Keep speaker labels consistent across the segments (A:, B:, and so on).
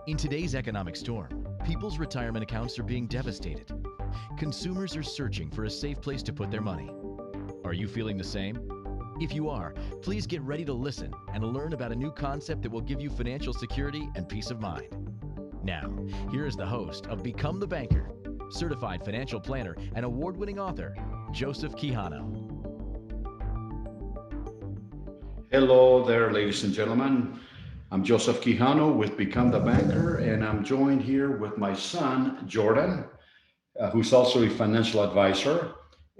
A: In today's economic storm, people's retirement accounts are being devastated. Consumers are searching for a safe place to put their money. Are you feeling the same? If you are, please get ready to listen and learn about a new concept that will give you financial security and peace of mind. Now, here is the host of Become the Banker, certified financial planner and award-winning author, Joseph Quijano.
B: Hello there, ladies and gentlemen. I'm Joseph Quijano with Become the Banker, and I'm joined here with my son, Jordan, who's also a financial advisor.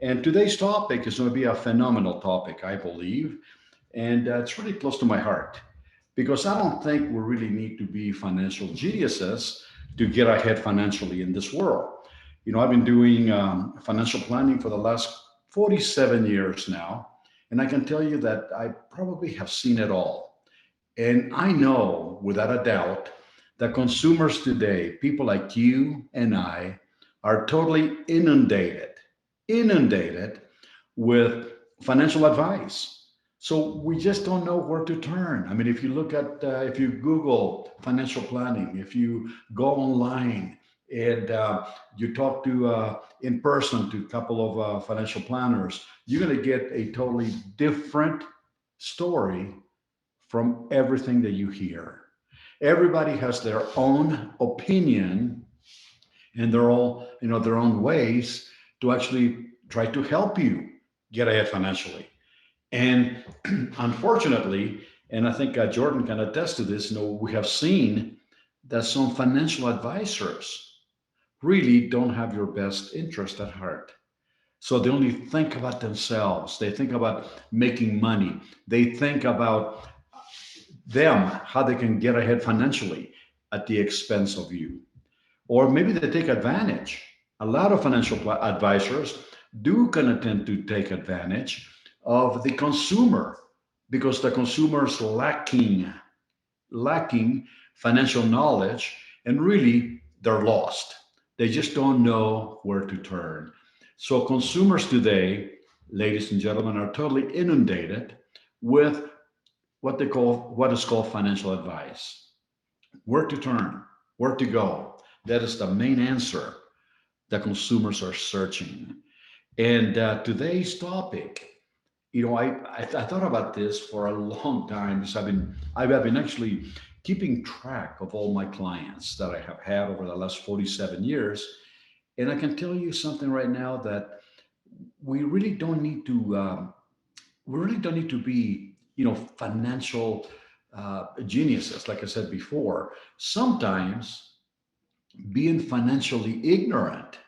B: And today's topic is going to be a phenomenal topic, I believe. And it's really close to my heart because I don't think we really need to be financial geniuses to get ahead financially in this world. I've been doing financial planning for the last 47 years now, and I can tell you that I probably have seen it all. And I know without a doubt that consumers today, people like you and I, are totally inundated with financial advice. So we just don't know where to turn. I mean, if you look at, if you Google financial planning, if you go online and you talk to in person to a couple of financial planners, you're going to get a totally different story from everything that you hear. Everybody has their own opinion and their own ways to actually try to help you get ahead financially. And unfortunately, and I think Jordan can attest to this, we have seen that some financial advisors really don't have your best interest at heart. So they only think about themselves. They think about making money. They think about them, how they can get ahead financially at the expense of you. Or maybe they take advantage. A lot of financial advisors do kind of tend to take advantage of the consumer because the consumer is lacking financial knowledge, and really they're lost. They just don't know where to turn. So consumers today, ladies and gentlemen, are totally inundated with what is called financial advice. Where to turn, where to go. That is the main answer that consumers are searching. And today's topic, I thought about this for a long time because I've been actually keeping track of all my clients that I have had over the last 47 years, and I can tell you something right now that we really don't need to be financial geniuses. Like I said before, sometimes being financially ignorant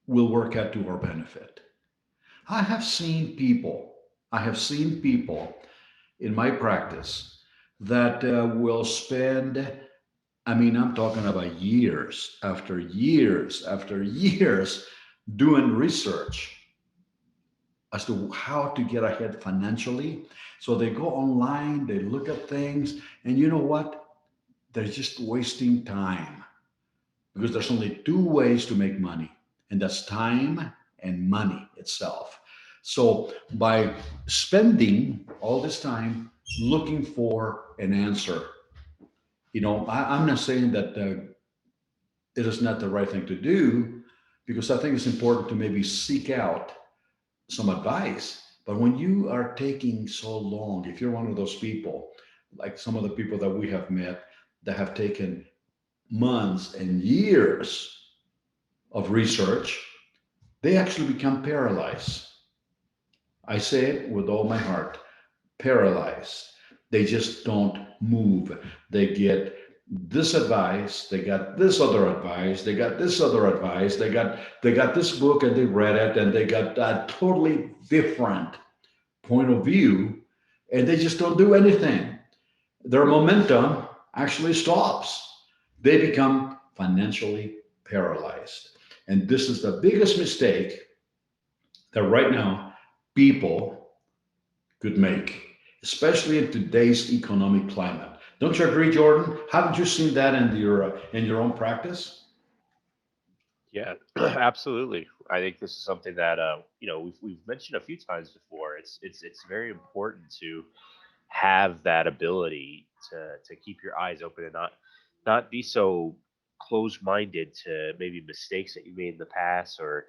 B: will work out to our benefit. I have seen people, I have seen people in my practice that will spend, I mean, I'm talking about years after years after years doing research as to how to get ahead financially. So they go online, they look at things, and you know what? They're just wasting time because there's only two ways to make money, and that's time and money itself. So by spending all this time looking for an answer, I'm not saying that it is not the right thing to do because I think it's important to maybe seek out some advice. But when you are taking so long, if you're one of those people, like some of the people that we have met that have taken months and years of research, they actually become paralyzed. I say it with all my heart, paralyzed. They just don't move. They get this advice, they got this other advice, they got this other advice, they got this book and they read it and they got a totally different point of view and they just don't do anything. Their momentum actually stops. They become financially paralyzed. And this is the biggest mistake that right now people could make, especially in today's economic climate. Don't you agree, Jordan? Haven't you seen that in your own practice?
C: Yeah, absolutely. I think this is something that we've mentioned a few times before. It's very important to have that ability to keep your eyes open and not not be so closed-minded to maybe mistakes that you made in the past, or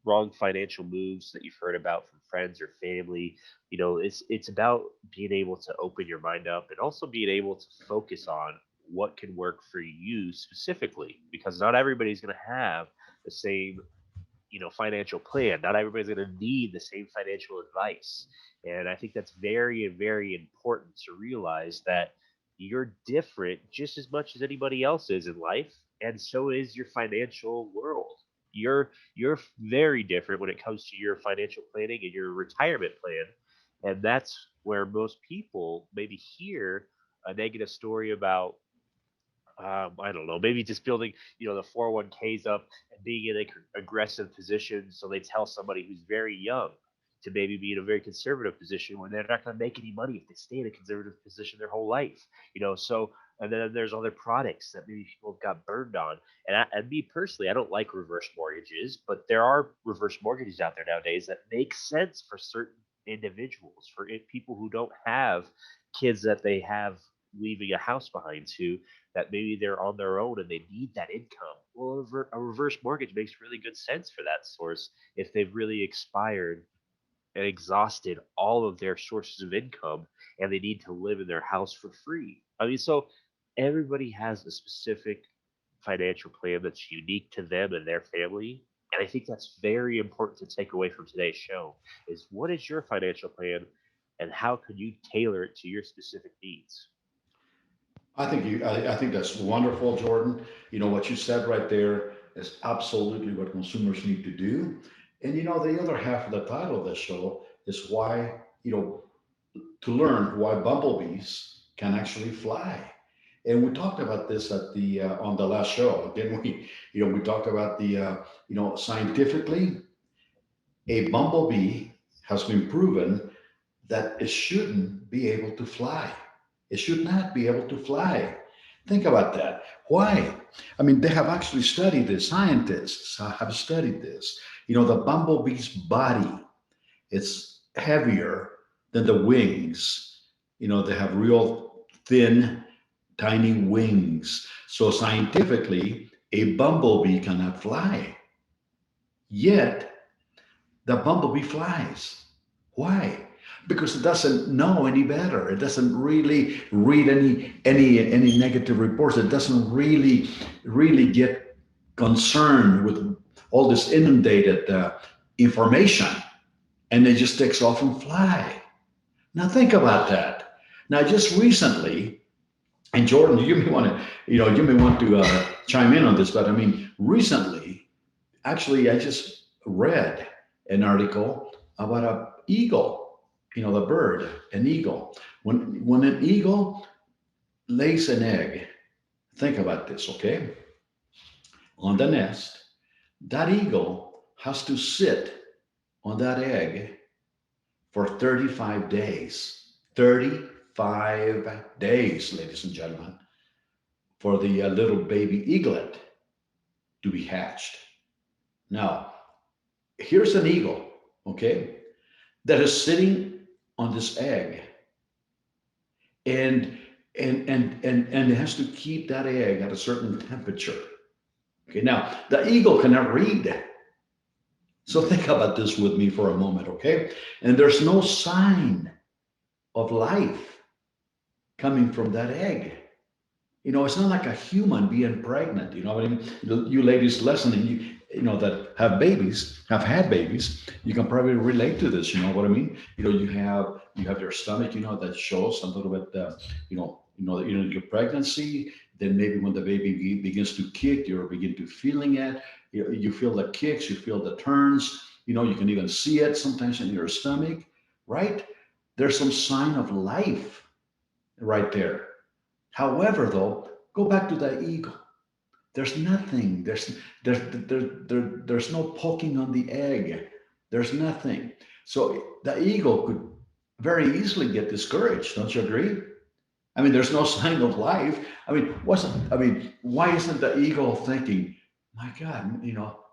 C: wrong financial moves that you've heard about from friends or family. It's about being able to open your mind up and also being able to focus on what can work for you specifically, because not everybody's going to have the same financial plan. Not everybody's going to need the same financial advice. And I think that's very, very important to realize that you're different just as much as anybody else is in life, and so is your financial world. You're very different when it comes to your financial planning and your retirement plan. And that's where most people maybe hear a negative story about, I don't know, maybe just building, the 401ks up and being in an aggressive position. So they tell somebody who's very young to maybe be in a very conservative position when they're not going to make any money if they stay in a conservative position their whole life. So, and then there's other products that maybe people have got burned on. And me personally, I don't like reverse mortgages, but there are reverse mortgages out there nowadays that make sense for certain individuals, for people who don't have kids that they have leaving a house behind to, that maybe they're on their own and they need that income. Well, a reverse mortgage makes really good sense for that source if they've really expired and exhausted all of their sources of income and they need to live in their house for free. I mean, so everybody has a specific financial plan that's unique to them and their family. And I think that's very important to take away from today's show is, what is your financial plan and how can you tailor it to your specific needs?
B: I think that's wonderful, Jordan. What you said right there is absolutely what consumers need to do. And the other half of the title of the show is why, to learn why bumblebees can actually fly. And we talked about this at the on the last show, didn't we? We talked about the scientifically, a bumblebee has been proven that it shouldn't be able to fly. It should not be able to fly. Think about that. Why? I mean, they have actually studied this. Scientists have studied this. The bumblebee's body, it's heavier than the wings. They have real thin, tiny wings. So scientifically, a bumblebee cannot fly. Yet the bumblebee flies. Why? Because it doesn't know any better. It doesn't really read any negative reports. It doesn't really get concerned with all this inundated information, and it just takes off and fly. Now think about that. Now just recently, and Jordan, you may want to chime in on this, but I mean, recently, actually, I just read an article about an eagle, the bird, an eagle. When an eagle lays an egg, think about this, okay? On the nest, that eagle has to sit on that egg for 35 days. 35 days, ladies and gentlemen, for the little baby eaglet to be hatched. Now, here's an eagle, okay, that is sitting on this egg, and and it has to keep that egg at a certain temperature. Okay, now the eagle cannot read. So think about this with me for a moment, okay? And there's no sign of life coming from that egg. It's not like a human being pregnant. You know what I mean? You ladies listening, that have babies, have had babies, you can probably relate to this. You know what I mean? You have your stomach, that shows a little bit, your pregnancy. Then maybe when the baby begins to kick, you begin to feeling it. You feel the kicks, you feel the turns. You can even see it sometimes in your stomach, right? There's some sign of life right there. However, though, go back to the eagle. There's nothing. There's no poking on the egg. There's nothing. So the eagle could very easily get discouraged. Don't you agree? I mean, there's no sign of life. Why isn't the eagle thinking, my God,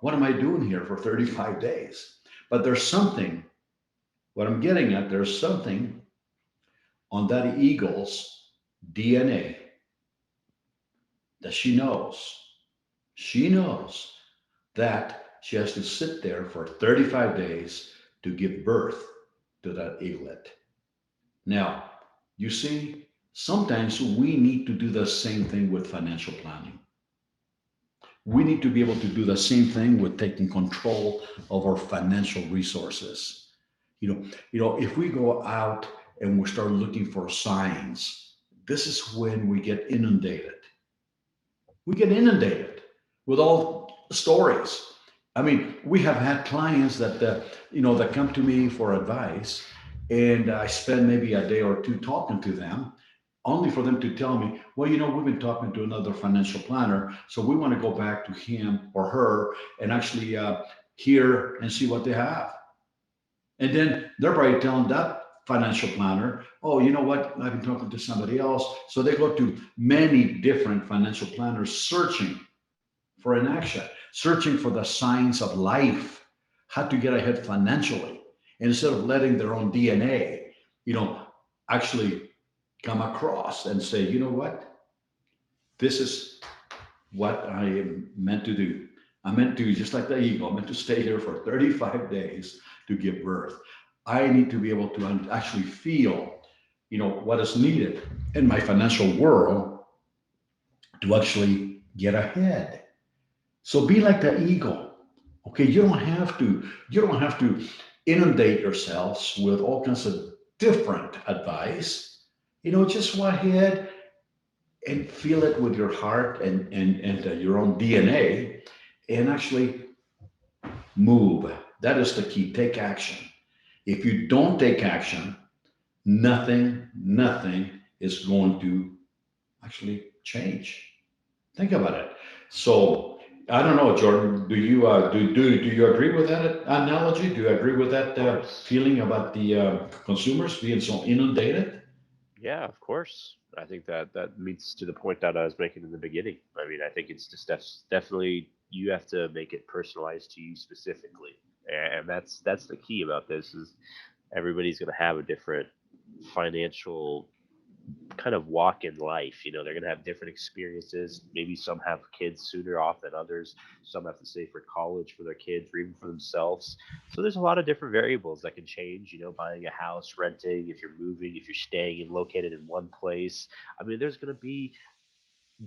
B: what am I doing here for 35 days? But there's something, what I'm getting at, there's something on that eagle's DNA that she knows that she has to sit there for 35 days to give birth to that eaglet. Now, you see, sometimes we need to do the same thing with financial planning. We need to be able to do the same thing with taking control of our financial resources. If we go out and we start looking for signs, this is when we get inundated. We get inundated with all stories. I mean, we have had clients that come to me for advice, and I spend maybe a day or two talking to them, only for them to tell me, well, we've been talking to another financial planner, so we want to go back to him or her and actually hear and see what they have. And then they're probably telling that financial planner, oh, you know what? I've been talking to somebody else. So they go to many different financial planners searching for an action, searching for the signs of life, how to get ahead financially, instead of letting their own DNA, you know, actually come across and say, you know what? This is what I am meant to do. I'm meant to, just like the eagle, I'm meant to stay here for 35 days to give birth. I need to be able to actually feel, what is needed in my financial world to actually get ahead. So be like the eagle. Okay, you don't have to inundate yourselves with all kinds of different advice. Just go ahead and feel it with your heart and your own DNA and actually move. That is the key. Take action. If you don't take action, nothing is going to actually change. Think about it. So I don't know, Jordan. Do you agree with that analogy? Do you agree with
C: Of
B: that
C: course.
B: feeling about the consumers being so inundated?
C: Yeah, of course. I think that that meets to the point that I was making in the beginning. I mean, I think it's just definitely you have to make it personalized to you specifically, and that's the key about this is everybody's going to have a different financial kind of walk in life. They're going to have different experiences. Maybe some have kids sooner off than others. Some have to save for college for their kids or even for themselves. So there's a lot of different variables that can change. Buying a house, renting, if you're moving, if you're staying and located in one place. I mean, there's going to be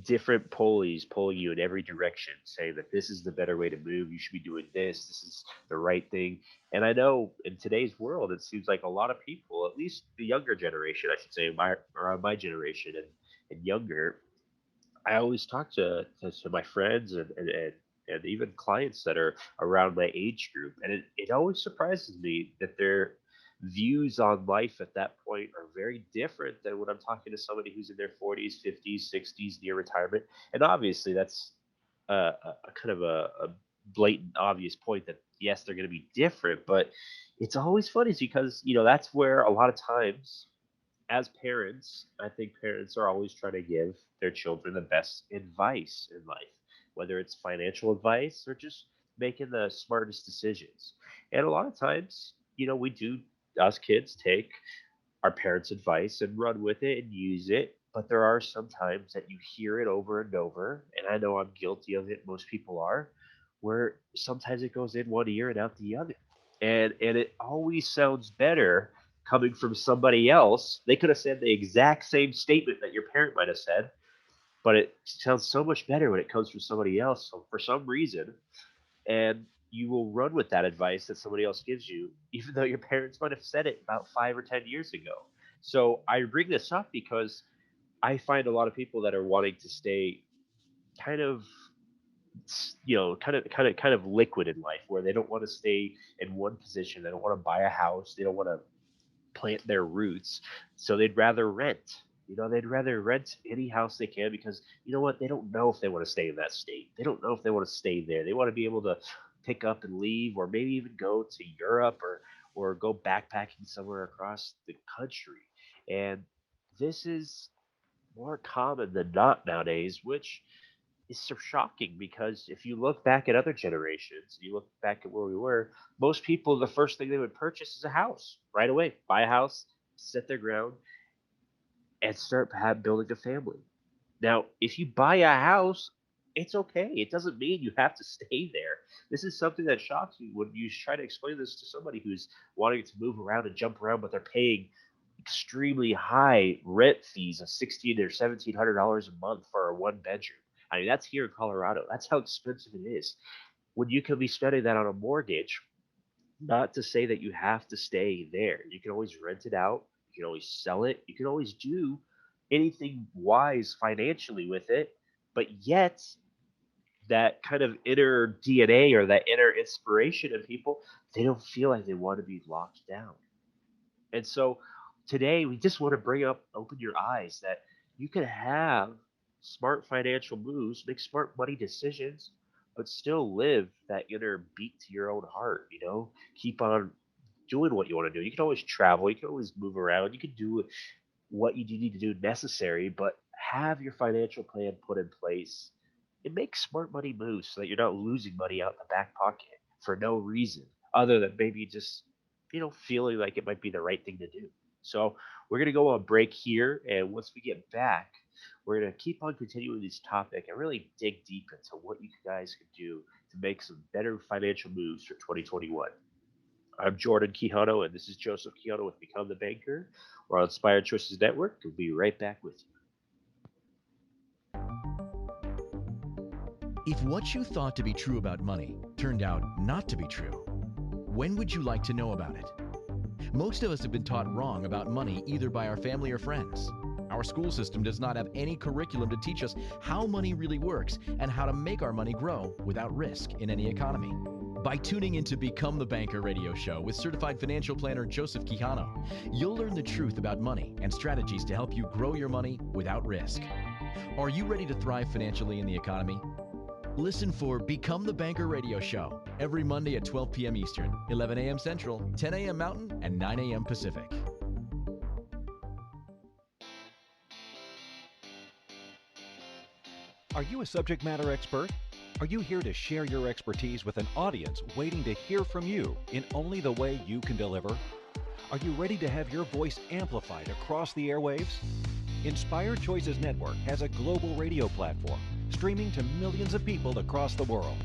C: different pulleys pulling you in every direction, saying that this is the better way to move. You should be doing this. This is the right thing. And I know in today's world, it seems like a lot of people, at least the younger generation, I should say, around my generation and younger, I always talk to my friends and even clients that are around my age group, and it always surprises me that their views on life at that point are very different than when I'm talking to somebody who's in their 40s, 50s, 60s, near retirement. And obviously, that's a kind of a blatant, obvious point that yes, they're going to be different, but it's always funny because that's where a lot of times as parents, I think parents are always trying to give their children the best advice in life, whether it's financial advice or just making the smartest decisions. And a lot of times, we do, us kids, take our parents' advice and run with it and use it. But there are some times that you hear it over and over, and I know I'm guilty of it, most people are, where sometimes it goes in one ear and out the other. And it always sounds better coming from somebody else. They could have said the exact same statement that your parent might have said, but it sounds so much better when it comes from somebody else. So for some reason, and you will run with that advice that somebody else gives you, even though your parents might have said it about 5 or 10 years ago. So I bring this up because I find a lot of people that are wanting to stay kind of kind of liquid in life, where they don't want to stay in one position. They don't want to buy a house. They don't want to plant their roots. So they'd rather rent. They'd rather rent any house they can because you know what? They don't know if they want to stay in that state. They don't know if they want to stay there. They want to be able to pick up and leave, or maybe even go to Europe or go backpacking somewhere across the country. And this is more common than not nowadays, which is so shocking because if you look back at other generations, you look back at where we were, most people, the first thing they would purchase is a house right away, buy a house, set their ground, and start building a family. Now, if you buy a house, it's okay. It doesn't mean you have to stay there. This is something that shocks me when you try to explain this to somebody who's wanting to move around and jump around, but they're paying extremely high rent fees of $1,600 or $1,700 a month for a one bedroom. I mean, that's here in Colorado. That's how expensive it is. When you could be spending that on a mortgage, not to say that you have to stay there. You can always rent it out. You can always sell it. You can always do anything wise financially with it. But yet, that kind of inner DNA or that inner inspiration in people, they don't feel like they want to be locked down. And so today we just want to bring up, open your eyes that you can have smart financial moves, make smart money decisions, but still live that inner beat to your own heart, keep on doing what you want to do. You can always travel, you can always move around, you can do what you do need to do necessary, but have your financial plan put in place and make smart money moves so that you're not losing money out in the back pocket for no reason other than maybe just feeling like it might be the right thing to do. So we're gonna go on break here, and once we get back, we're gonna keep on continuing this topic and really dig deep into what you guys can do to make some better financial moves for 2021. I'm Jordan Quijano, and this is Joseph Quijano with Become the Banker. We're on Inspired Choices Network. We'll be right back with you.
A: If what you thought to be true about money turned out not to be true, when would you like to know about it? Most of us have been taught wrong about money either by our family or friends. Our school system does not have any curriculum to teach us how money really works and how to make our money grow without risk in any economy. By tuning into Become the Banker radio show with certified financial planner Joseph Quijano, you'll learn the truth about money and strategies to help you grow your money without risk. Are you ready to thrive financially in the economy? Listen for Become the Banker radio show every Monday at 12 p.m. Eastern, 11 a.m. Central, 10 a.m. Mountain, and 9 a.m. Pacific.
D: Are you a subject matter expert? Are you here to share your expertise with an audience waiting to hear from you in only the way you can deliver? Are you ready to have your voice amplified across the airwaves? Inspired Choices Network has a global radio platform streaming to millions of people across the world.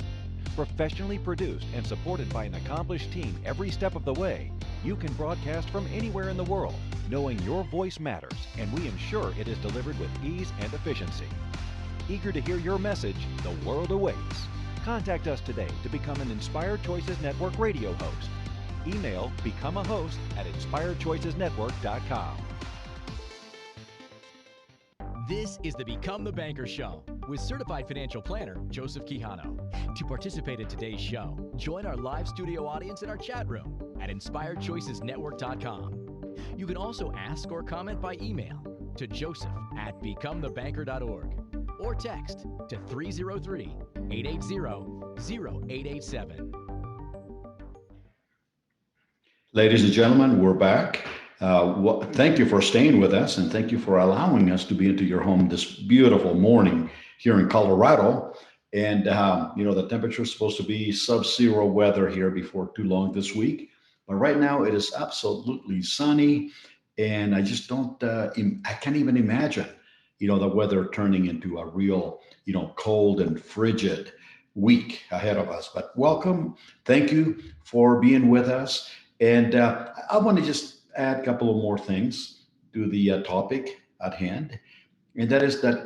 D: Professionally produced and supported by an accomplished team every step of the way, you can broadcast from anywhere in the world, knowing your voice matters, and we ensure it is delivered with ease and efficiency. Eager to hear your message, the world awaits. Contact us today to become an Inspired Choices Network radio host. Email becomeahost@inspiredchoicesnetwork.com.
A: This is the Become the Banker Show with certified financial planner Joseph Quijano. To participate in today's show, join our live studio audience in our chat room at inspiredchoicesnetwork.com. You can also ask or comment by email to joseph@becomethebanker.org or text to 303-880-0887.
B: Ladies and gentlemen, we're back. Thank you for staying with us, and thank you for allowing us to be into your home this beautiful morning here in Colorado. And the temperature is supposed to be sub-zero weather here before too long this week. But right now it is absolutely sunny, and I just don't. I can't even imagine, the weather turning into a real, cold and frigid week ahead of us. But welcome, thank you for being with us, and I want to just add a couple of more things to the topic at hand, and that is that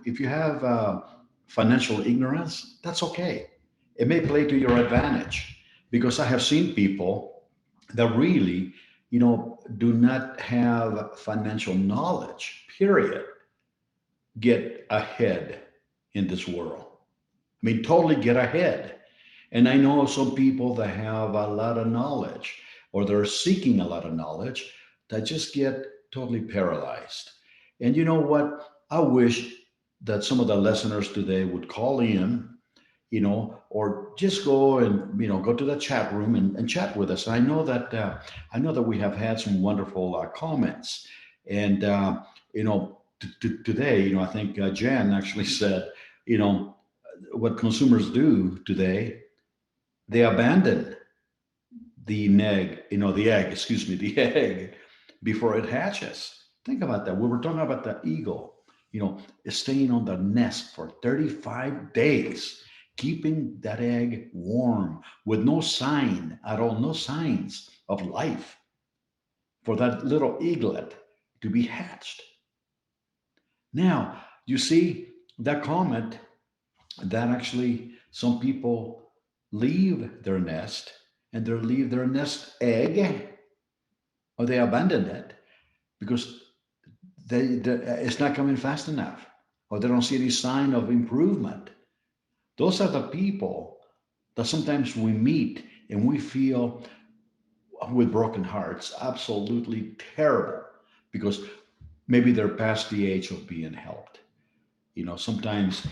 B: if you have financial ignorance, that's okay. It may play to your advantage because I have seen people that really, do not have financial knowledge. Period. Get ahead in this world. I mean, totally get ahead. And I know some people that have a lot of knowledge or they're seeking a lot of knowledge that just get totally paralyzed. And you know what? I wish that some of the listeners today would call in, or just go and, go to the chat room and chat with us. I know that we have had some wonderful comments. And, today, I think Jan actually said, what consumers do today, they abandon the egg before it hatches. Think about that. We were talking about the eagle. staying on the nest for 35 days, keeping that egg warm with no sign at all, no signs of life for that little eaglet to be hatched. Now, you see that comment that actually some people leave their nest and they leave their nest egg or they abandon it because it's not coming fast enough or they don't see any sign of improvement. Those are the people that sometimes we meet and we feel with broken hearts absolutely terrible because maybe they're past the age of being helped. Sometimes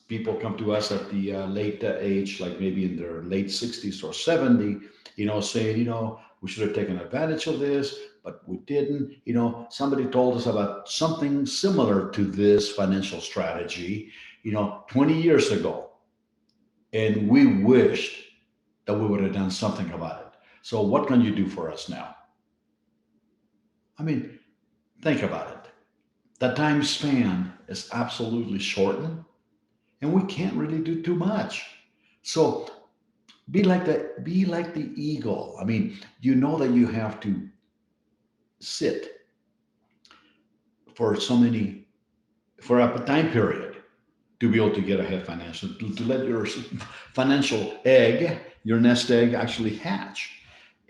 B: people come to us at the late age, like maybe in their late 60s or 70, saying, we should have taken advantage of this, but we didn't. Somebody told us about something similar to this financial strategy 20 years ago, and we wished that we would have done something about it. So what can you do for us now? I mean, think about it. The time span is absolutely shortened and we can't really do too much. So be like the eagle. I mean, you know that you have to sit for so many for a time period to be able to get ahead financially, to let your financial egg, your nest egg, actually hatch,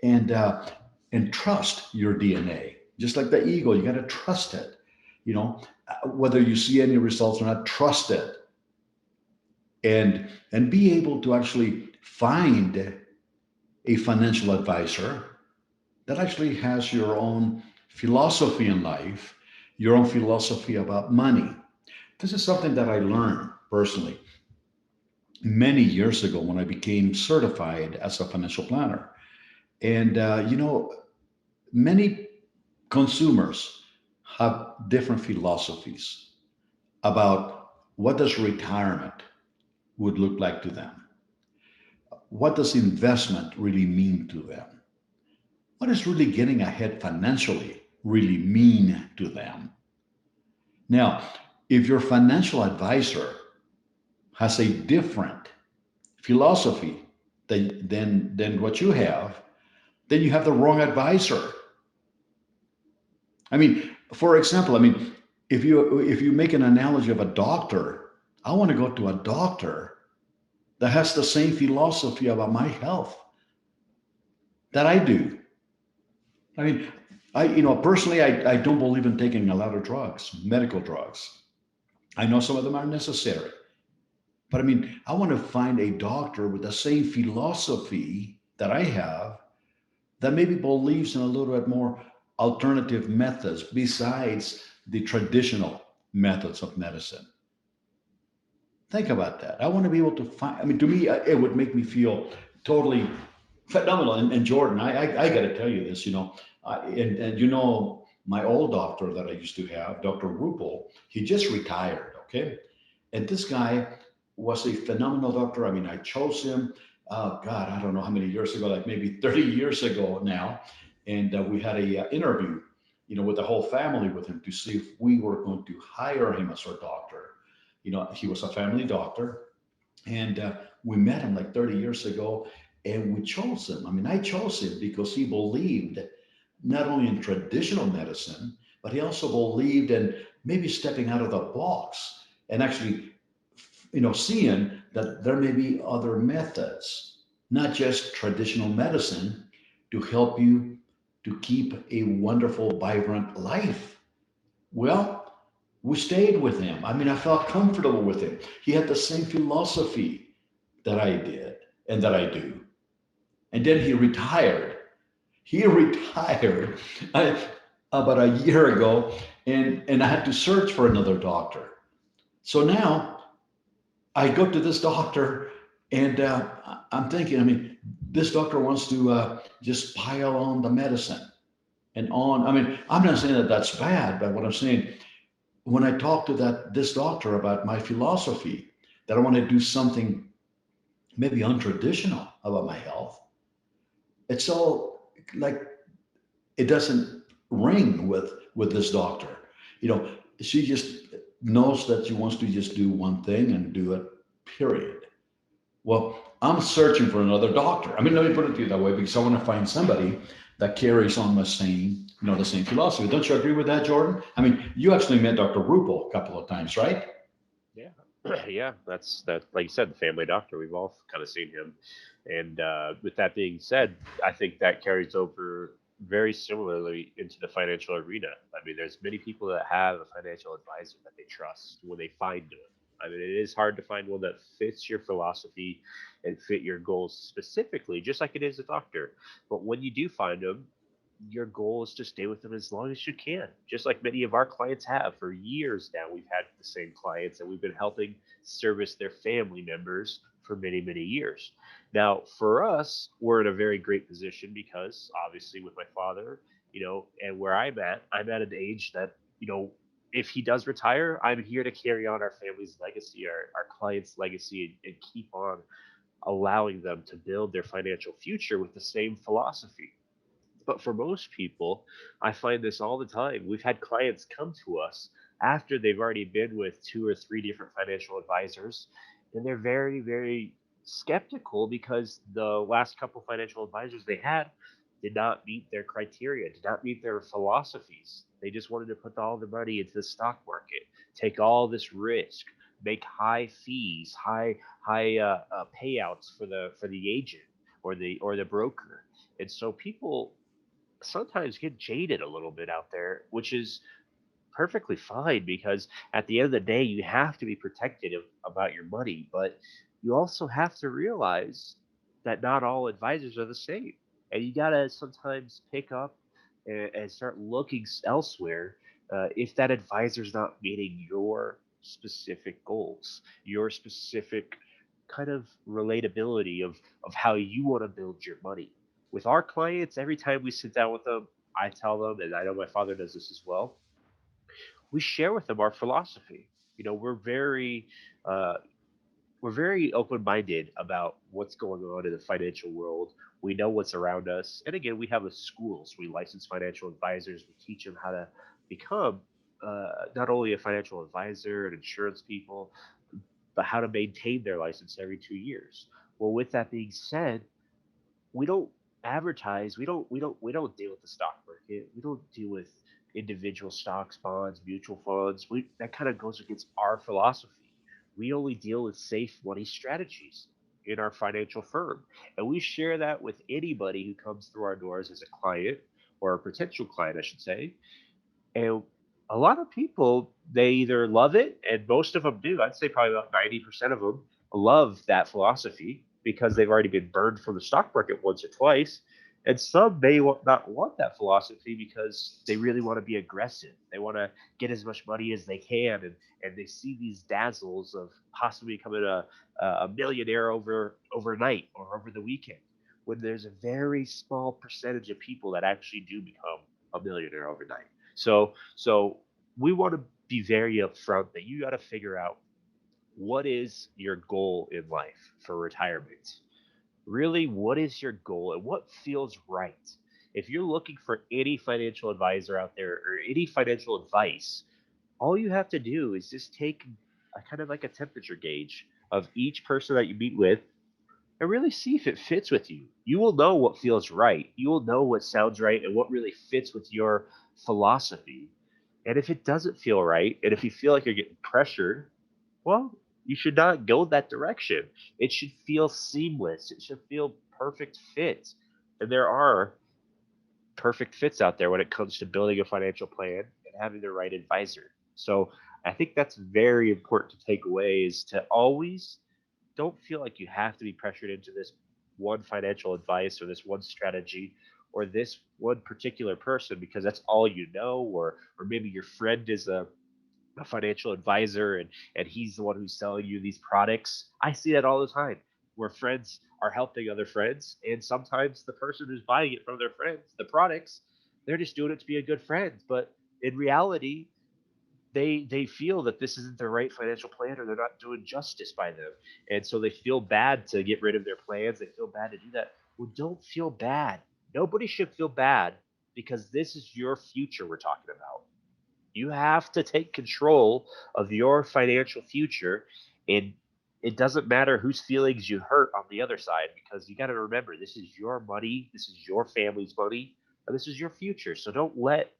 B: and and trust your DNA. Just like the eagle, you got to trust it. Whether you see any results or not, trust it, and be able to actually find a financial advisor that actually has your own philosophy in life, your own philosophy about money. This is something that I learned personally many years ago when I became certified as a financial planner. And, many consumers have different philosophies about what does retirement would look like to them. What does investment really mean to them? What does really getting ahead financially really mean to them? Now, if your financial advisor has a different philosophy than what you have, then you have the wrong advisor. I mean, for example, if you make an analogy of a doctor, I want to go to a doctor that has the same philosophy about my health that I do. I mean, personally, I don't believe in taking a lot of drugs, medical drugs. I know some of them are necessary, but I want to find a doctor with the same philosophy that I have that maybe believes in a little bit more alternative methods besides the traditional methods of medicine. Think about that. I want to be able to find, to me, it would make me feel totally phenomenal. And Jordan, I got to tell you this, and my old doctor that I used to have, Dr. Rupel, he just retired, okay? And this guy was a phenomenal doctor. I chose him, God, I don't know how many years ago, like maybe 30 years ago now. And we had a interview, with the whole family with him to see if we were going to hire him as our doctor. He was a family doctor, and we met him like 30 years ago, and we chose him. I chose him because he believed not only in traditional medicine, but he also believed in maybe stepping out of the box and actually, seeing that there may be other methods, not just traditional medicine, to help you to keep a wonderful, vibrant life. Well, we stayed with him. I felt comfortable with him. He had the same philosophy that I did and that I do. And then he retired. He retired about a year ago, and I had to search for another doctor. So now I go to this doctor, and I'm thinking, this doctor wants to just pile on the medicine and on. I'm not saying that that's bad, but what I'm saying, when I talk to this doctor about my philosophy, that I want to do something maybe untraditional about my health, it's all like it doesn't ring with this doctor. You know, she just knows that she wants to just do one thing and do it, period. Well, I'm searching for another doctor. I mean, let me put it to you that way because I want to find somebody that carries on the same, the same philosophy. Don't you agree with that, Jordan? I mean, you actually met Dr. Rupel a couple of times, right?
C: Yeah, yeah, that's that. Like you said, the family doctor. We've all kind of seen him, and with that being said, I think that carries over very similarly into the financial arena. I mean, there's many people that have a financial advisor that they trust when they find one. I mean, it is hard to find one that fits your philosophy and fit your goals specifically, just like it is a doctor. But when you do find them, your goal is to stay with them as long as you can, just like many of our clients have for years now. We've had the same clients and we've been helping service their family members for many, many years. Now, for us, we're in a very great position because obviously, with my father, and where I'm at an age that, if he does retire, I'm here to carry on our family's legacy, our clients' legacy, and keep on allowing them to build their financial future with the same philosophy. But for most people, I find this all the time. We've had clients come to us after they've already been with two or three different financial advisors, and they're very, very skeptical because the last couple financial advisors they had did not meet their criteria, did not meet their philosophies. They just wanted to put all the money into the stock market, take all this risk, make high fees, high payouts for the agent or the broker. And so people sometimes get jaded a little bit out there, which is perfectly fine because at the end of the day, you have to be protective about your money, but you also have to realize that not all advisors are the same. And you got to sometimes pick up and start looking elsewhere if that advisor is not meeting your specific goals, your specific kind of relatability of how you want to build your money. With our clients, every time we sit down with them, I tell them, and I know my father does this as well, we share with them our philosophy. You know, uh, we're very open minded about what's going on in the financial world. We know what's around us, and again, we have a school, so we license financial advisors. We teach them how to become not only a financial advisor and insurance people, but how to maintain their license every 2 years. Well, with that being said, we don't advertise. We don't deal with the stock market. We don't deal with individual stocks, bonds, mutual funds. We That kind of goes against our philosophy. We only deal with safe money strategies in our financial firm, and we share that with anybody who comes through our doors as a client or a potential client, I should say. And a lot of people, they either love it, and most of them do. I'd say probably about 90% of them love that philosophy because they've already been burned from the stock market once or twice. And some may not want that philosophy because they really want to be aggressive. They want to get as much money as they can, and they see these dazzles of possibly becoming a millionaire overnight or over the weekend. When there's a very small percentage of people that actually do become a millionaire overnight. So we want to be very upfront that you got to figure out what is your goal in life for retirement. Really, what is your goal and what feels right? If you're looking for any financial advisor out there or any financial advice, all you have to do is just take a kind of like a temperature gauge of each person that you meet with and really see if it fits with you. You will know what feels right. You will know what sounds right and what really fits with your philosophy. And if it doesn't feel right, and if you feel like you're getting pressured, well, you should not go that direction. It should feel seamless. It should feel perfect fit. And there are perfect fits out there when it comes to building a financial plan and having the right advisor. So I think that's very important to take away is to always don't feel like you have to be pressured into this one financial advice or this one strategy or this one particular person because that's all you know, or maybe your friend is a financial advisor and he's the one who's selling you these products. I see that all the time where friends are helping other friends, and sometimes the person who's buying it from their friends, the products, they're just doing it to be a good friend. But in reality, they feel that this isn't the right financial plan or they're not doing justice by them, and so they feel bad to get rid of their plans. They feel bad to do that. Well, don't feel bad. Nobody should feel bad because this is your future we're talking about. You have to take control of your financial future. And it doesn't matter whose feelings you hurt on the other side, because you got to remember, this is your money, this is your family's money, and this is your future. So don't let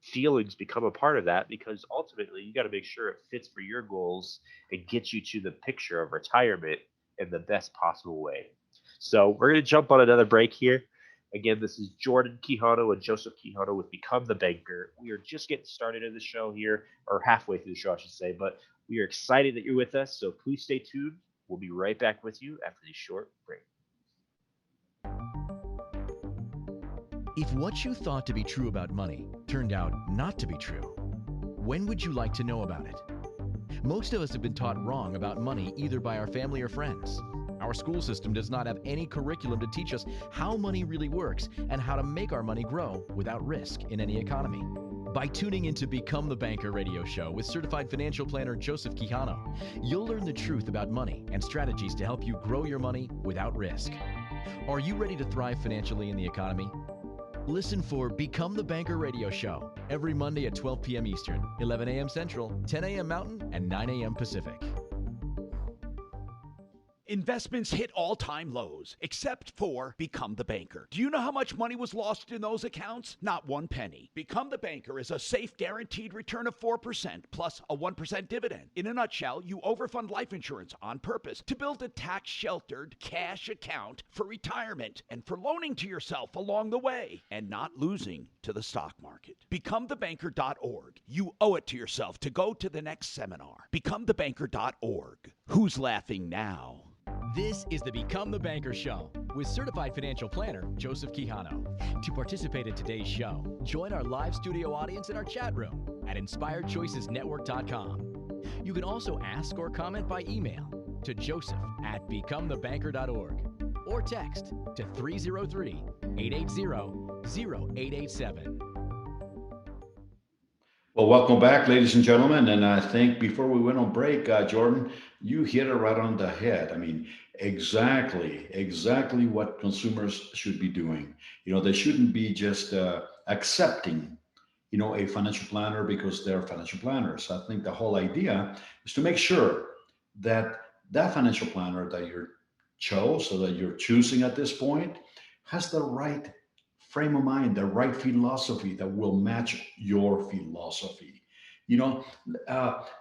C: feelings become a part of that, because ultimately you got to make sure it fits for your goals and gets you to the picture of retirement in the best possible way. So we're going to jump on another break here. Again, this is Jordan Quijano and Joseph Quijano with Become the Banker. We are just getting started in the show here, or halfway through the show, I should say, but we are excited that you're with us. So please stay tuned. We'll be right back with you after this short break.
A: If what you thought to be true about money turned out not to be true, when would you like to know about it? Most of us have been taught wrong about money either by our family or friends. Our school system does not have any curriculum to teach us how money really works and how to make our money grow without risk in any economy. By tuning into Become the Banker radio show with certified financial planner Joseph Quijano, you'll learn the truth about money and strategies to help you grow your money without risk. Are you ready to thrive financially in the economy? Listen for Become the Banker radio show every Monday at 12 p.m. Eastern, 11 a.m. Central, 10 a.m. Mountain, and 9 a.m. Pacific.
E: Investments hit all-time lows, except for Become the Banker. Do you know how much money was lost in those accounts? Not one penny. Become the Banker is a safe, guaranteed return of 4% plus a 1% dividend. In a nutshell, you overfund life insurance on purpose to build a tax-sheltered cash account for retirement and for loaning to yourself along the way and not losing to the stock market. BecomeTheBanker.org. You owe it to yourself to go to the next seminar. BecomeTheBanker.org. Who's laughing now?
A: This is the Become the Banker show with certified financial planner Joseph Quijano. To participate in today's show, join our live studio audience in our chat room at inspiredchoicesnetwork.com. You can also ask or comment by email to joseph@becomethebanker.org or text to 303-880-0887.
B: Well, welcome back, ladies and gentlemen. And I think before we went on break, Jordan, you hit it right on the head. I mean, exactly what consumers should be doing. They shouldn't be just accepting, a financial planner because they're financial planners. I think the whole idea is to make sure that that financial planner that you chose or that you're choosing at this point has the right frame of mind, the right philosophy that will match your philosophy. You know,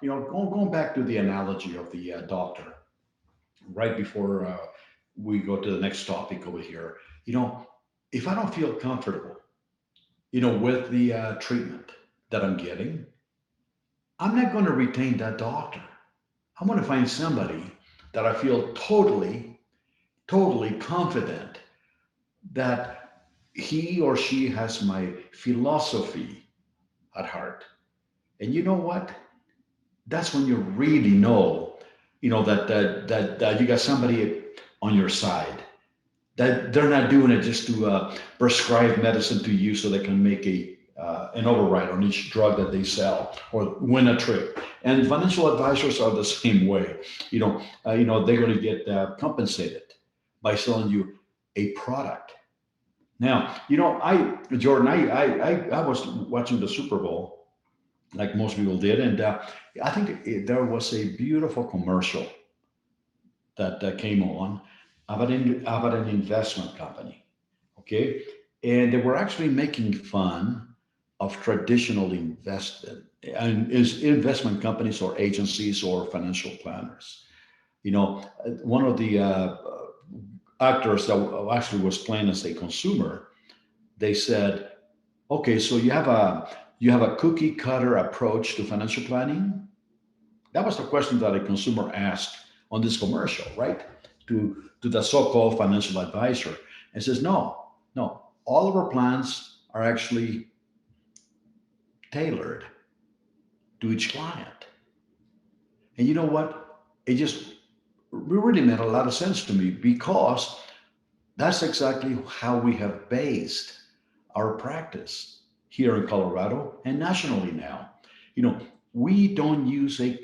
B: going back to the analogy of the doctor, right before we go to the next topic over here. You know, if I don't feel comfortable, with the treatment that I'm getting, I'm not going to retain that doctor. I'm going to find somebody that I feel totally confident that he or she has my philosophy at heart. And you know what? That's when you really know, that you got somebody on your side. That they're not doing it just to prescribe medicine to you so they can make an override on each drug that they sell or win a trip. And financial advisors are the same way. They're going to get compensated by selling you a product. Now, Jordan, I was watching the Super Bowl like most people did, and I think there was a beautiful commercial that came on about an investment company. Okay, and they were actually making fun of traditional investment companies or agencies or financial planners. One of the actors that actually was playing as a consumer, they said, "Okay, so you have a cookie cutter approach to financial planning." That was the question that a consumer asked on this commercial, right? To the so-called financial advisor, and says, "No, no, all of our plans are actually tailored to each client." And you know what? It just really made a lot of sense to me because that's exactly how we have based our practice here in Colorado and nationally now. You know, we don't use a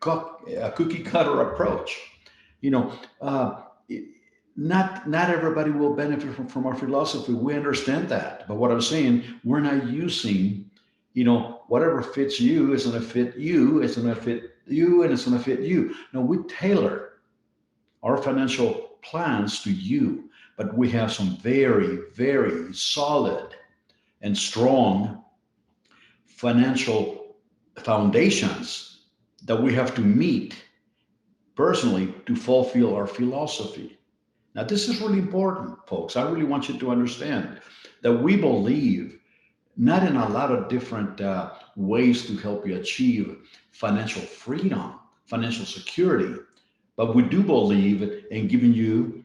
B: cookie cutter approach. You know, uh, it- not everybody will benefit from our philosophy. We understand that, but what I'm saying, we're not using, whatever fits you is going to fit you, it's going to fit you, and it's going to fit you. No, we tailor our financial plans to you, but we have some very, very solid and strong financial foundations that we have to meet personally to fulfill our philosophy. Now, this is really important, folks. I really want you to understand that we believe not in a lot of different ways to help you achieve financial freedom, financial security, but we do believe in giving you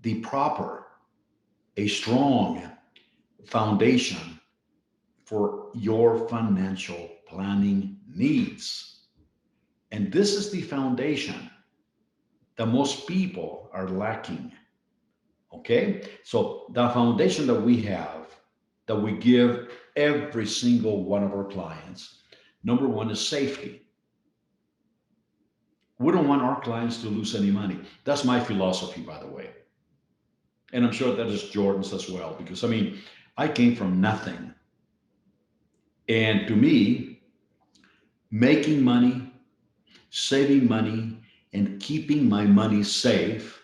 B: the proper, a strong foundation for your financial planning needs. And this is the foundation that most people are lacking. Okay? So, the foundation that we have, that we give every single one of our clients, number one is safety. We don't want our clients to lose any money. That's my philosophy, by the way. And I'm sure that is Jordan's as well, because I mean, I came from nothing. And to me, making money, saving money, and keeping my money safe,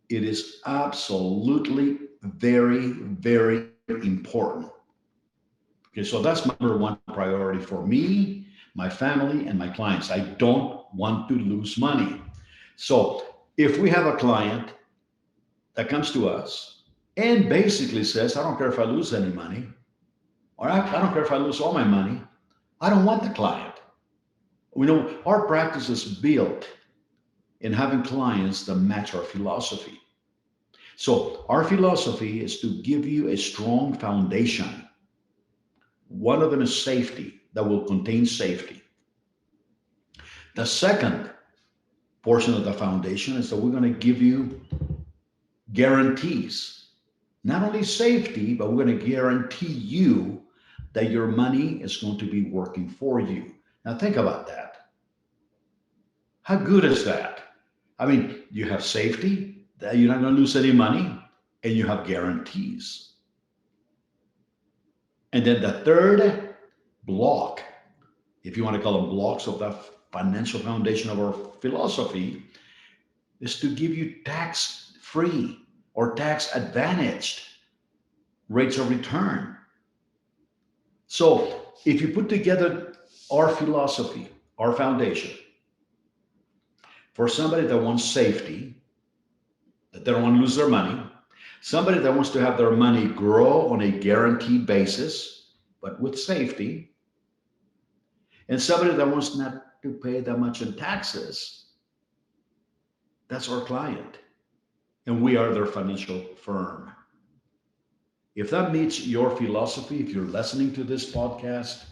B: it is absolutely very, very important. Okay, so that's my number one priority for me, my family, and my clients. I don't want to lose money. So if we have a client that comes to us and basically says, I don't care if I lose any money, or I don't care if I lose all my money, I don't want the client. We know our practice is built in having clients that match our philosophy. So our philosophy is to give you a strong foundation. One of them is safety, that will contain safety. The second portion of the foundation is that we're going to give you guarantees. Not only safety, but we're going to guarantee you that your money is going to be working for you. Now think about that. How good is that? I mean, you have safety, that you're not going to lose any money, and you have guarantees. And then the third block, if you want to call them blocks of the financial foundation of our philosophy, is to give you tax free or tax advantaged rates of return. So if you put together our philosophy, our foundation, for somebody that wants safety, that they don't want to lose their money, somebody that wants to have their money grow on a guaranteed basis, but with safety, and somebody that wants not to pay that much in taxes, that's our client. And we are their financial firm. If that meets your philosophy, if you're listening to this podcast,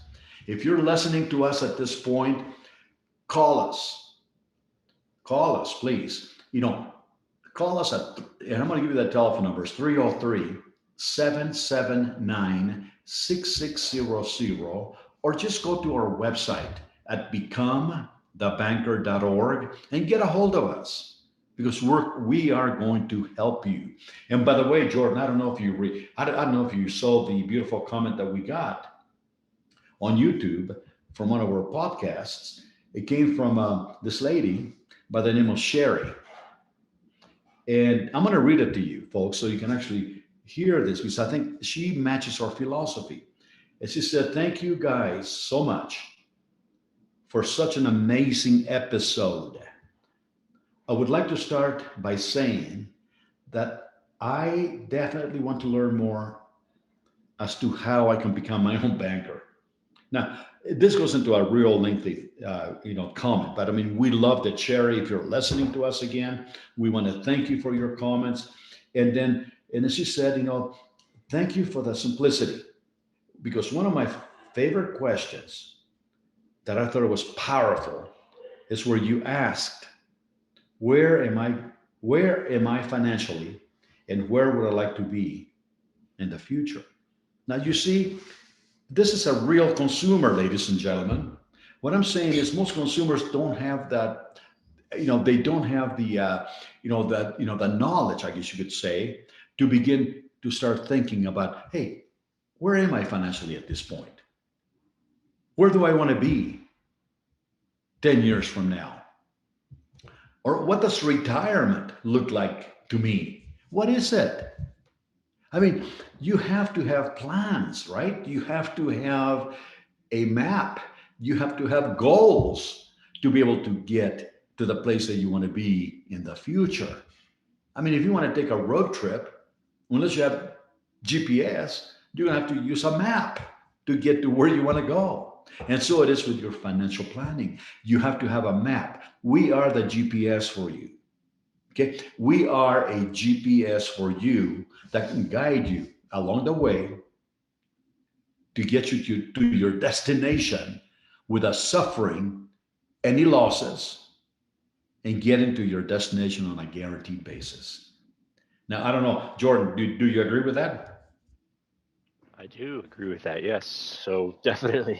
B: if you're listening to us at this point, call us. Call us, please. Call us at, and I'm going to give you that telephone number. It's 303-779-6600, or just go to our website at becomethebanker.org and get a hold of us, because we are going to help you. And by the way, Jordan, I don't know if I don't know if you saw the beautiful comment that we got on YouTube from one of our podcasts. It came from this lady by the name of Sherry. And I'm going to read it to you, folks, so you can actually hear this, because I think she matches our philosophy. And she said, thank you guys so much for such an amazing episode. I would like to start by saying that I definitely want to learn more as to how I can become my own banker. Now, this goes into a real lengthy, comment, but I mean, we love that, Sherry. If you're listening to us again, we want to thank you for your comments. And then she said, thank you for the simplicity, because one of my favorite questions that I thought was powerful is where you asked, where am I financially, and where would I like to be in the future? Now, you see, this is a real consumer, ladies and gentlemen. What I'm saying is most consumers don't have that, they don't have the knowledge, I guess you could say, to begin to start thinking about, hey, where am I financially at this point? Where do I want to be 10 years from now? Or what does retirement look like to me? What is it? I mean, you have to have plans, right? You have to have a map. You have to have goals to be able to get to the place that you want to be in the future. I mean, if you want to take a road trip, unless you have GPS, you're going to have to use a map to get to where you want to go. And so it is with your financial planning. You have to have a map. We are the GPS for you. Okay. We are a GPS for you that can guide you along the way to get you to your destination without suffering any losses and getting to your destination on a guaranteed basis. Now, I don't know, Jordan, do you agree with that?
C: I do agree with that. Yes. So definitely,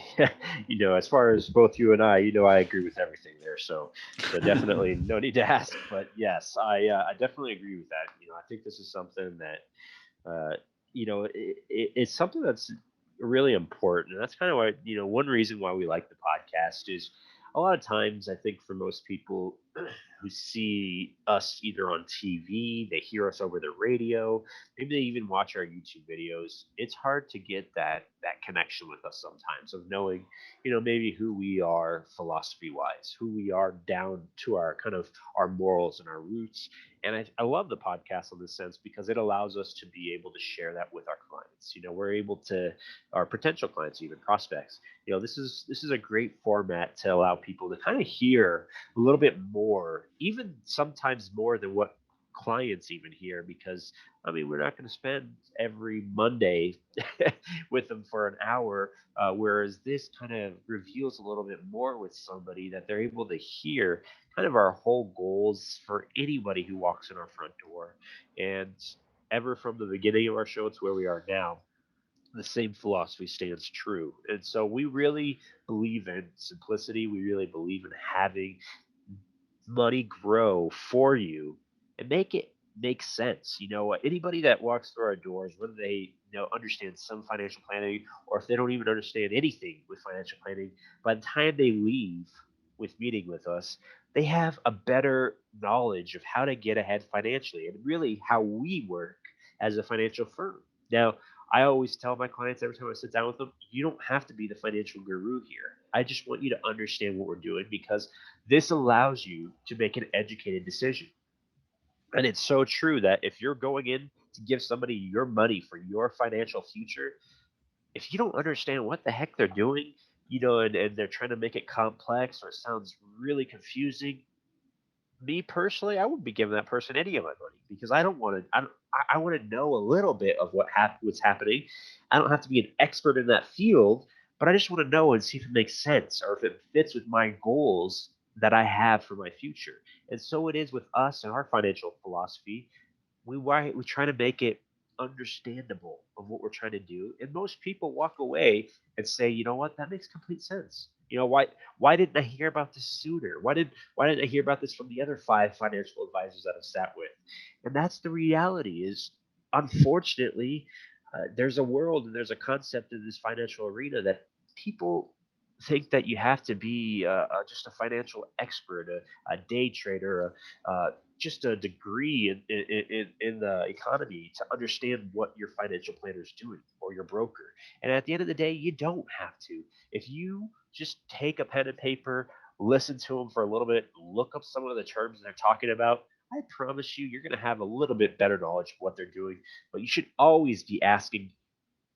C: as far as both you and I, I agree with everything there. So definitely no need to ask. But yes, I definitely agree with that. I think this is something that it's something that's really important, and that's kind of why one reason why we like the podcast is a lot of times I think for most people who see us either on TV, they hear us over the radio, maybe they even watch our YouTube videos. It's hard to get that connection with us sometimes of knowing, maybe who we are philosophy wise, who we are down to our kind of our morals and our roots. And I love the podcast in this sense because it allows us to be able to share that with our clients. We're able to, our potential clients, even prospects. This is a great format to allow people to kind of hear a little bit more, even sometimes more than what clients even hear, because I mean, we're not going to spend every Monday with them for an hour, whereas this kind of reveals a little bit more with somebody that they're able to hear kind of our whole goals for anybody who walks in our front door. And ever from the beginning of our show to where we are now, the same philosophy stands true. And so we really believe in simplicity. We really believe in having money grow for you and make it make sense. Anybody that walks through our doors, whether they understand some financial planning or if they don't even understand anything with financial planning, by the time they leave with meeting with us, they have a better knowledge of how to get ahead financially and really how we work as a financial firm. Now, I always tell my clients every time I sit down with them, you don't have to be the financial guru here. I just want you to understand what we're doing because this allows you to make an educated decision. And it's so true that if you're going in to give somebody your money for your financial future, if you don't understand what the heck they're doing, and they're trying to make it complex or it sounds really confusing, me personally, I wouldn't be giving that person any of my money because I don't want to. I want to know a little bit of what's happening. I don't have to be an expert in that field, but I just want to know and see if it makes sense or if it fits with my goals that I have for my future. And so it is with us and our financial philosophy. We try to make it understandable of what we're trying to do, and most people walk away and say, you know what, that makes complete sense. Why didn't I hear about this sooner? Why didn't I hear about this from the other five financial advisors that I've sat with? And that's the reality. Is unfortunately, there's a world and there's a concept in this financial arena that people think that you have to be just a financial expert, a day trader, just a degree in the economy to understand what your financial planner is doing or your broker. And at the end of the day, you don't have to. If you just take a pen and paper, listen to them for a little bit, look up some of the terms they're talking about, I promise you, you're going to have a little bit better knowledge of what they're doing. But you should always be asking,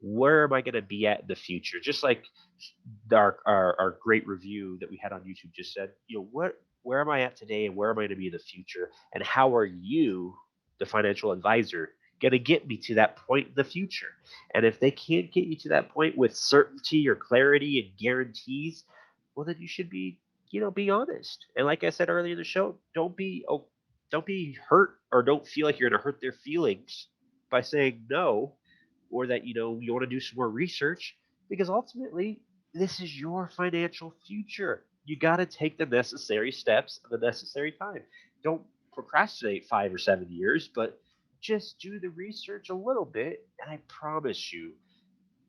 C: where am I going to be at in the future? Just like our great review that we had on YouTube just said, where am I at today and where am I going to be in the future? And how are you, the financial advisor, going to get me to that point in the future? And if they can't get you to that point with certainty or clarity and guarantees, well, then you should be honest. And like I said earlier in the show, don't be hurt or don't feel like you're going to hurt their feelings by saying no, or that you want to do some more research, because ultimately this is your financial future. You got to take the necessary steps at the necessary time. Don't procrastinate 5 or 7 years, but just do the research a little bit, and I promise you,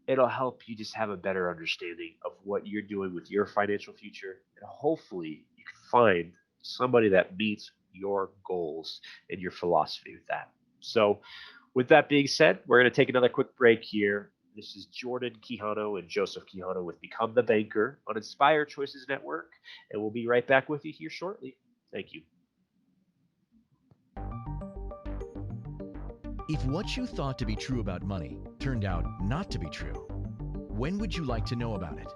C: It'll help you just have a better understanding of what you're doing with your financial future. And hopefully, you can find somebody that meets your goals and your philosophy with that. So, with that being said, we're going to take another quick break here. This is Jordan Quijano and Joseph Quijano with Become the Banker on Inspired Choices Network. And we'll be right back with you here shortly. Thank you.
A: If what you thought to be true about money turned out not to be true, when would you like to know about it?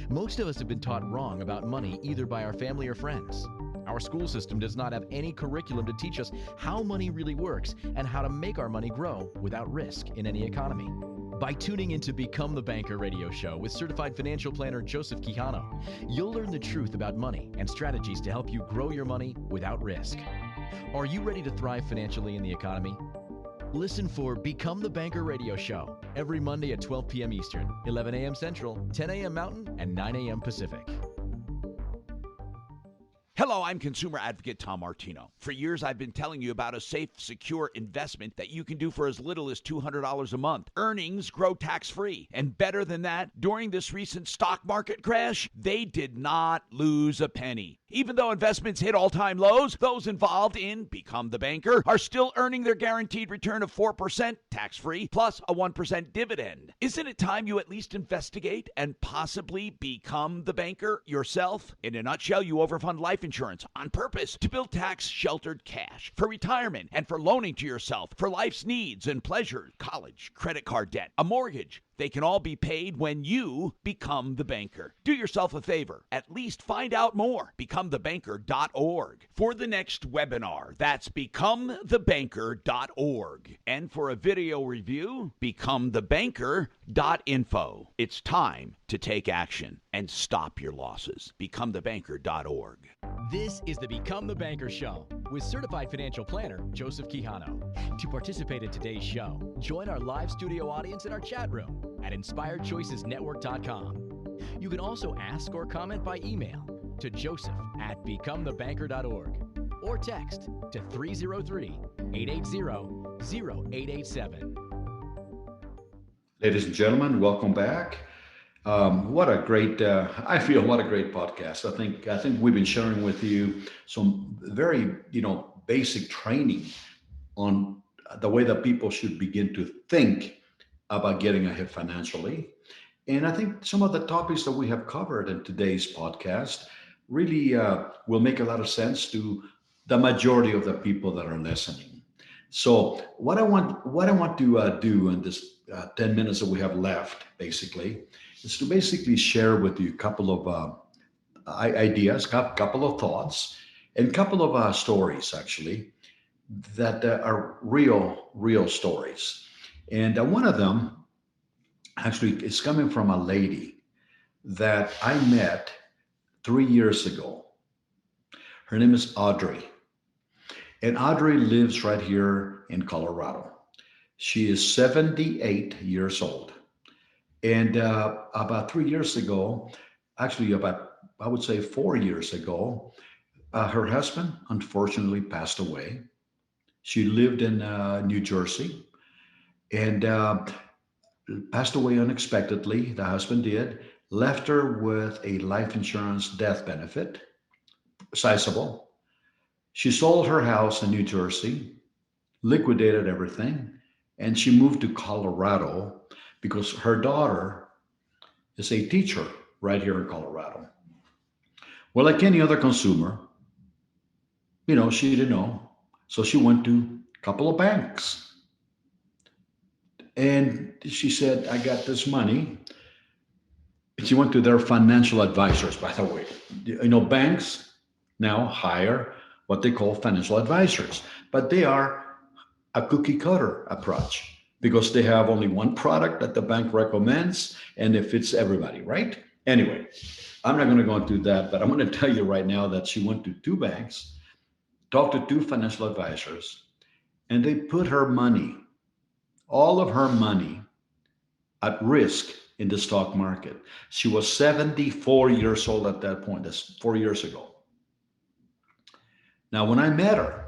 A: Most of us have been taught wrong about money either by our family or friends. Our school system does not have any curriculum to teach us how money really works and how to make our money grow without risk in any economy. By tuning into Become the Banker radio show with certified financial planner Joseph Quijano, you'll learn the truth about money and strategies to help you grow your money without risk. Are you ready to thrive financially in the economy? Listen for Become the Banker radio show every Monday at 12 p.m. Eastern, 11 a.m. Central, 10 a.m. Mountain, and 9 a.m. Pacific.
E: Hello, I'm consumer advocate Tom Martino. For years, I've been telling you about a safe, secure investment that you can do for as little as $200 a month. Earnings grow tax-free. And better than that, during this recent stock market crash, they did not lose a penny. Even though investments hit all-time lows, those involved in Become the Banker are still earning their guaranteed return of 4% tax-free plus a 1% dividend. Isn't it time you at least investigate and possibly become the banker yourself? In a nutshell, you overfund life insurance on purpose to build tax-sheltered cash for retirement and for loaning to yourself for life's needs and pleasures, college, credit card debt, a mortgage. They can all be paid when you become the banker. Do yourself a favor. At least find out more. BecomeTheBanker.org. For the next webinar, that's BecomeTheBanker.org. And for a video review, BecomeTheBanker.info. It's time to take action and stop your losses. BecomeTheBanker.org.
A: This is the Become the Banker Show with certified financial planner Joseph Quijano. To participate in today's show, join our live studio audience in our chat room at inspiredchoicesnetwork.com. You can also ask or comment by email to joseph@becomethebanker.org or text to 303-880-0887.
B: Ladies and gentlemen, welcome back. What a great podcast. I think we've been sharing with you some very, basic training on the way that people should begin to think about getting ahead financially. And I think some of the topics that we have covered in today's podcast really will make a lot of sense to the majority of the people that are listening. So what I want to do in this 10 minutes that we have left, basically, is to basically share with you a couple of ideas, a couple of thoughts, and a couple of stories, actually, that are real stories. And one of them actually is coming from a lady that I met 3 years ago. Her name is Audrey. And Audrey lives right here in Colorado. She is 78 years old. And about 3 years ago, actually I would say 4 years ago, her husband unfortunately passed away. She lived in New Jersey and passed away unexpectedly. The husband did, left her with a life insurance death benefit, sizable. She sold her house in New Jersey, liquidated everything, and she moved to Colorado because her daughter is a teacher right here in Colorado. Well, like any other consumer, she didn't know. So she went to a couple of banks and she said, I got this money. She went to their financial advisors, by the way. Banks now hire what they call financial advisors, but they are a cookie cutter approach because they have only one product that the bank recommends and it fits everybody, right? Anyway, I'm not going to go into that, but I'm going to tell you right now that she went to two banks, talked to two financial advisors, and they put her money, all of her money, at risk in the stock market. She was 74 years old at that point. That's 4 years ago. Now, when I met her,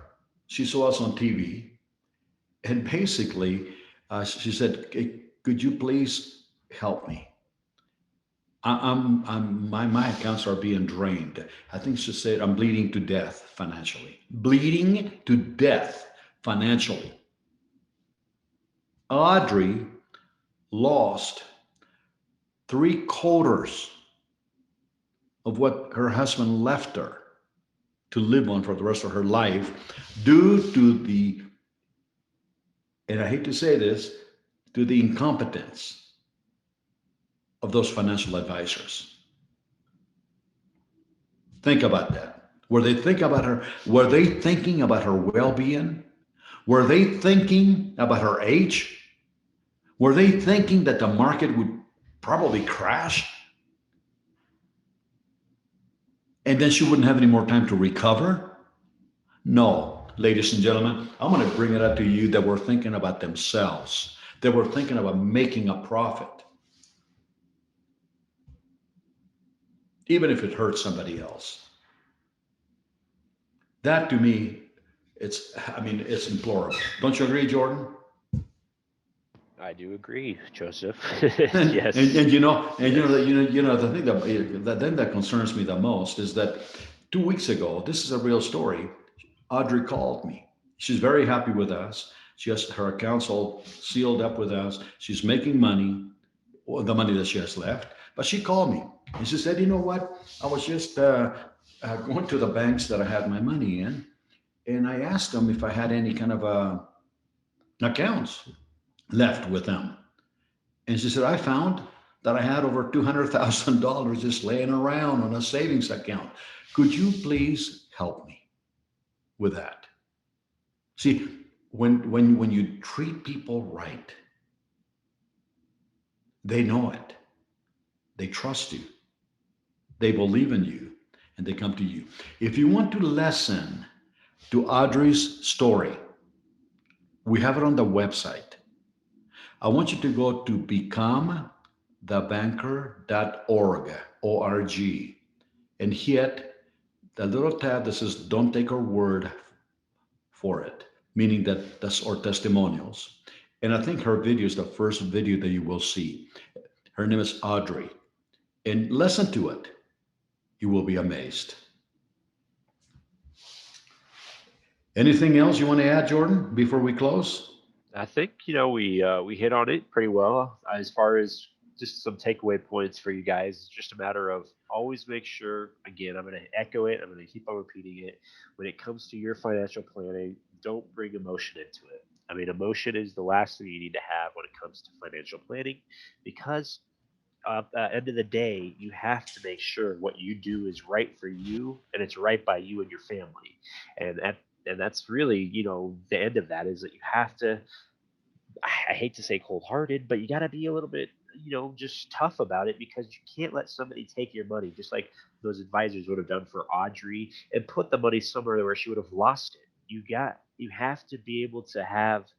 B: she saw us on TV, and basically, she said, hey, could you please help me. My accounts are being drained. I think she said I'm bleeding to death financially. Bleeding to death financially. Audrey lost 3/4 of what her husband left her to live on for the rest of her life due to the, and I hate to say this, to the incompetence of those financial advisors. Think about that. Were they thinking about her well-being? Were they thinking about her age? Were they thinking that the market would probably crash and then she wouldn't have any more time to recover? No, ladies and gentlemen, I'm going to bring it up to you that were thinking about themselves, that were thinking about making a profit, even if it hurts somebody else. That to me, it's implorable. Don't you agree, Jordan?
C: I do agree, Joseph.
B: And, and,
C: Yes.
B: and you know, and
C: Yes.
B: the thing that concerns me the most is that 2 weeks ago, this is a real story. Audrey called me. She's very happy with us. She has her accounts all sealed up with us. She's making money, or the money that she has left. But she called me and she said, "You know what? I was just going to the banks that I had my money in, and I asked them if I had any kind of accounts left with them. And she said, I found that I had over $200,000 just laying around on a savings account. Could you please help me with that?" See, when you treat people right, they know it. They trust you. They believe in you, and they come to you. If you want to listen to Audrey's story, we have it on the website. I want you to go to becomethebanker.org, O-R-G, and hit the little tab that says don't take our word for it, meaning that's our testimonials. And I think her video is the first video that you will see. Her name is Audrey. And listen to it. You will be amazed. Anything else you want to add, Jordan, before we close?
C: I think we hit on it pretty well as far as just some takeaway points for you guys. It's just a matter of always make sure. Again, I'm going to echo it. I'm going to keep on repeating it. When it comes to your financial planning, don't bring emotion into it. I mean, emotion is the last thing you need to have when it comes to financial planning, because at the end of the day, you have to make sure what you do is right for you and it's right by you and your family. And that's really, the end of that is that you have to, I hate to say cold hearted, but you got to be a little bit, just tough about it, because you can't let somebody take your money, just like those advisors would have done for Audrey, and put the money somewhere where she would have lost it. You have to be able to have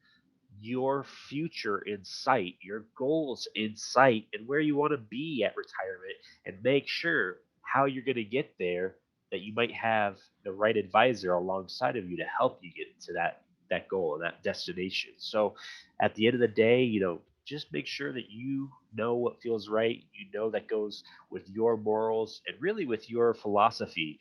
C: your future in sight, your goals in sight, and where you want to be at retirement, and make sure how you're going to get there, that you might have the right advisor alongside of you to help you get to that goal and that destination. So at the end of the day, just make sure that you know what feels right, that goes with your morals and really with your philosophy,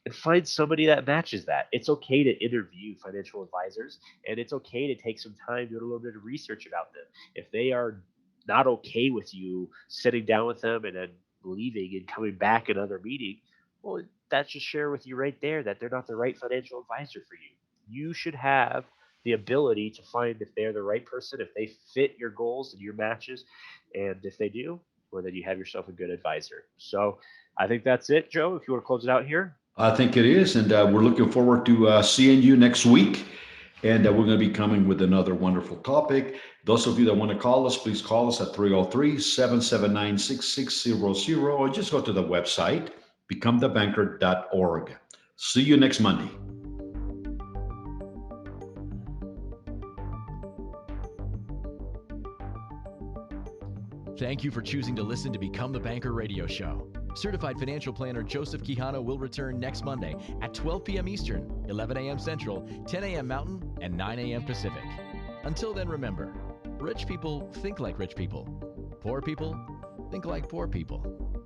C: and find somebody that matches that. It's okay to interview financial advisors, and it's okay to take some time doing a little bit of research about them. If they are not okay with you sitting down with them and then leaving and coming back another meeting, well, that's just share with you right there that they're not the right financial advisor for you. You should have the ability to find if they're the right person, if they fit your goals and your matches, and if they do, well, then you have yourself a good advisor. So I think that's it, Joe. If you want to close it out here.
B: I think it is. And we're looking forward to seeing you next week. And we're going to be coming with another wonderful topic. Those of you that want to call us, please call us at 303-779-6600, or just go to the website, becomethebanker.org. See you next Monday.
A: Thank you for choosing to listen to Become the Banker radio show. Certified financial planner Joseph Quijano will return next Monday at 12 p.m. Eastern, 11 a.m. Central, 10 a.m. Mountain, and 9 a.m. Pacific. Until then, remember, rich people think like rich people. Poor people think like poor people.